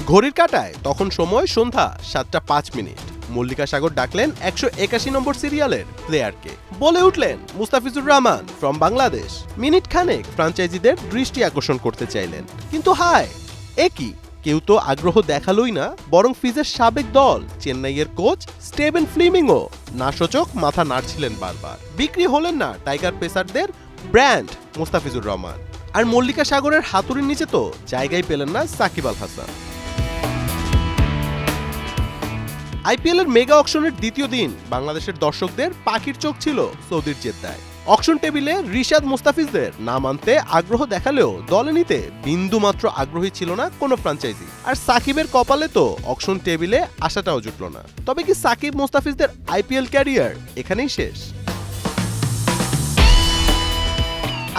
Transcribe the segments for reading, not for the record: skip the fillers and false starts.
ঘড়ির কাঁটায় তখন সময় সন্ধ্যা 7:05। মল্লিকা সাগর ডাকলেন 181 নম্বর সিরিয়ালের প্লেয়ারকে, বলে উঠলেন মুস্তাফিজুর রহমান ফ্রম বাংলাদেশ। মিনিট খানেক ফ্রাঞ্চাইজিদের দৃষ্টি আকর্ষণ করতে চাইলেন, কিন্তু হায় একই কেউ তো আগ্রহ দেখালোই না, বরং ফিজের সাবেক দল চেন্নাইয়ের কোচ স্টেভেন ফ্লেমিংও নাসূচক মাথা নাড়ছিলেন বারবার। বিক্রি হলেন না টাইগার পেসারদের ব্র্যান্ড মুস্তাফিজুর রহমান, আর মল্লিকা সাগরের হাতুড়ির নিচে তো জায়গায় পেলেন না সাকিব আল হাসান। আইপিএল এর মেগা অকশনের দ্বিতীয় দিন বাংলাদেশের দর্শকদের পাখির চোখ ছিল সৌদির জেদ্দায়। অকশন টেবিলে রিশাদ মুস্তাফিজদের নাম আনতে আগ্রহ দেখালেও দলে নিতে বিন্দু মাত্র আগ্রহী ছিল না কোনো ফ্র্যাঞ্চাইজি। আর সাকিবের কপালে তো অকশন টেবিলে আসাটাও জুটল না। তবে কি সাকিব মুস্তাফিজদের আইপিএল ক্যারিয়ার এখানেই শেষ?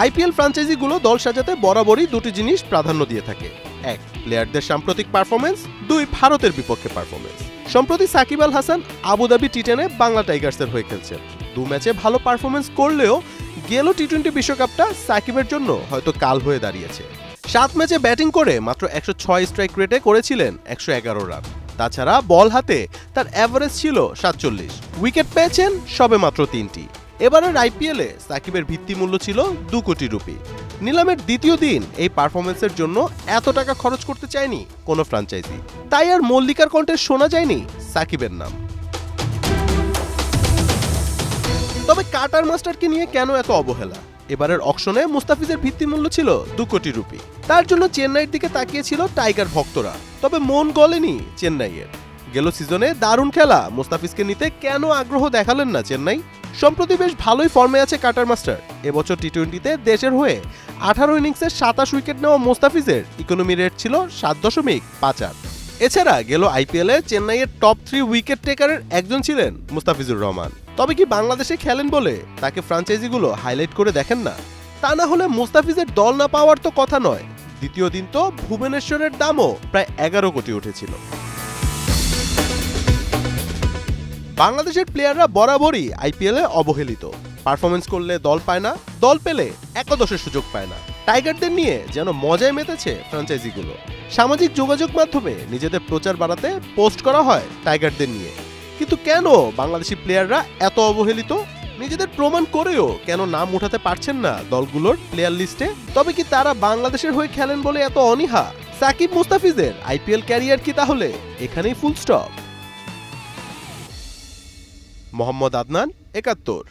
আইপিএল ফ্র্যাঞ্চাইজিগুলো দল সাজাতে বরাবরই দুটি জিনিস প্রাধান্য দিয়ে থাকে, এক প্লেয়ারদের সাম্প্রতিক পারফরমেন্স, দুই ভারতের বিপক্ষে পারফরমেন্স। সম্প্রতি সাকিব আল হাসান আবুধাবি টি10-এ বাংলা টাইগার্সের হয়ে খেলছেন। 2 ম্যাচে ভালো পারফরমেন্স করলেও গেল টি20 বিশ্বকাপটা সাকিবের জন্য হয়তো কাল হয়ে দাঁড়িয়েছে। 7 ম্যাচে ব্যাটিং করে মাত্র 106 স্ট্রাইক রেটে করেছিলেন 111 রান। তাছাড়া বল হাতে তার অ্যাভারেজ ছিল 47, উইকেট পেয়েছেন সবে মাত্র 3টি। এবারের আইপিএলে সাকিবের ভিত্তিমূল্য ছিল 2 কোটি রুপি। নিলামের দ্বিতীয় দিন এই পারফরমেন্সের জন্য এত টাকা খরচ করতে চায়নি কোনো ফ্র্যাঞ্চাইজি, তাই আর মল্লিকার কণ্ঠে শোনা যায়নি সাকিবের নাম। তবে কাটার মাস্টারকে নিয়ে কেন এত অবহেলা? এবারের অকশনে মুস্তাফিজের ভিত্তিমূল্য ছিল 2 কোটি রুপি। তার জন্য চেন্নাইয়ের দিকে তাকিয়েছিল টাইগার ভক্তরা, তবে মন গলেনি চেন্নাইয়ের। গেল সিজনে দারুণ খেলা মুস্তাফিজকে নিতে কেন আগ্রহ দেখালেন না চেন্নাই? সম্প্রতি বেশ ভালোই ফর্মে আছে কাটার মাস্টার। এবছর টি20তে দেশের হয়ে 18 ইনিংসে 27 উইকেট নেওয়া মুস্তাফিজের ইকোনমি রেট ছিল 7.58। এছাড়া গেল আইপিএলে চেন্নাইয়ের টপ 3 উইকেট টেকারের একজন ছিলেন মুস্তাফিজুর রহমান। তবে কি বাংলাদেশে খেলেন বলে তাকে ফ্র্যাঞ্চাইজিগুলো হাইলাইট করে দেখেন না? তা না হলে মুস্তাফিজের দল না পাওয়ার তো কথা নয়। দ্বিতীয় দিন তো ভুবনেশ্বরের দামও প্রায় 11 কোটি উঠেছিল। বাংলাদেশের প্লেয়াররা বরাবরই আইপিএলে অবহেলিত। পারফরমেন্স করলে দল পায় না, দল পেলে একাদশের সুযোগ পায় না। টাইগারদের নিয়ে যেন মজায় মেতেছে ফ্র্যাঞ্চাইজিগুলো। সামাজিক যোগাযোগ মাধ্যমে নিজেদের প্রচার বাড়াতে পোস্ট করা হয় টাইগারদের নিয়ে। কিন্তু কেন বাংলাদেশি প্লেয়াররা এত অবহেলিত? নিজেদের প্রমাণ করেও কেন নাম উঠাতে পারছেন না দলগুলোর প্লেয়ার লিস্টে? তবে কি তারা বাংলাদেশের হয়ে খেলেন বলে এত অনীহা? সাকিব মুস্তাফিজের আইপিএল ক্যারিয়ার কি তাহলে এখানেই ফুল স্টপ? মোহাম্মদ আদনান, 71।